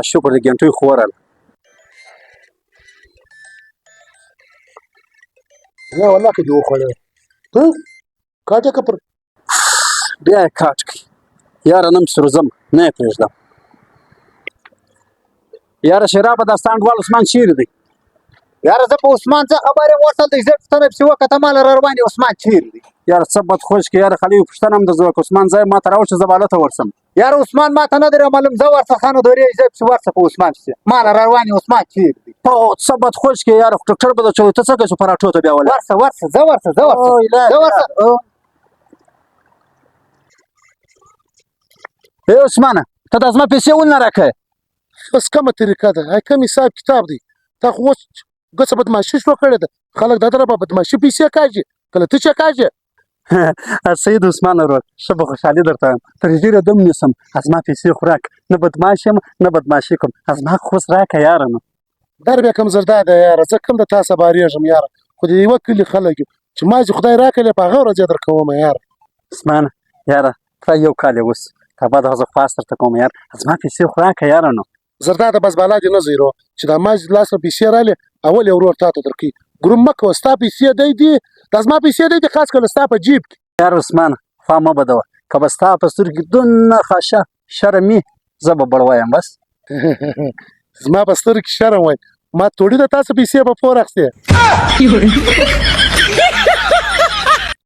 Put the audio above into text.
شکر دې ګنټوي خو ورغله نه والله که دې وخوړې کاټه که پر بیا یې کاټ کړي یاره نن پسې روزم نه یې پرېږدم یاره شرابه دا ستا انډوال عثمان چیرې دی یاره زه په عثمان څه خبر یم ورسل دی زه پوښتنه پسې وکړه ماله را روان یې عثمان چیرې دی یاره څه بد خوش کې یاره خالي پوښتنه هم درځه وکړه عثمان ځای ما ته راوړه چې زه به هلته ورسم یاره عثمان ما ته نه دی معلوم زه ورڅخه نه دورېږي زه پسې ورشه په عثمان پسې ماله را روان یې عثمان چیرې دی څه بد خوش کې یاره خو ټکټر به درچوي ته څه کوې چې پراټو ته بیا ولا ورشه زه ورشه ای عثمانه ته دا زما پیسې ولې نه راکوې بس کومه طریقه ده هاي کوم حساب کتاب دی تا خو اوس ګوڅه بدماشي شروع کړې ده خلک دا دره به بدماشي پیسې کاږي کله ته چې کاږي سید عثمان ورور ښه به خوشحالي درته وایم تر ډېره دم نیسم زما پیسې خو راکړه نه بدماش یم نه بدماشي کوم زما خو اوس راکړه یاره نو در بیا کم زردا ده یاره زه کوم د تا سبارېږم یاره خو د یوه کلي خلک یو چې ما چې خدای راکړلی په هغه ورځ یې درکوم یاره عثمانه یاره تا یو کال یې اوس تا به دغه زه خواست درته کوم یاره زما پیسې خو راکړه یاره نو زردا د بس بالا دې نه زیرو چې دا ما لاس نه پیسې رالې اول یې ورور تا ته درکوي ګروم مه کوه ستا پیسې دی دي دا زما پیسې دی دي خاص کله ستا په جیب کې یاره عثمانه خوا مه بدوه که به ستا په سترګو کې دونه خاشه شرم وي زه به بړ وایم بس زما په سترګو کې شرم وای ما توړي د تاسو پیسې په پور اخیستې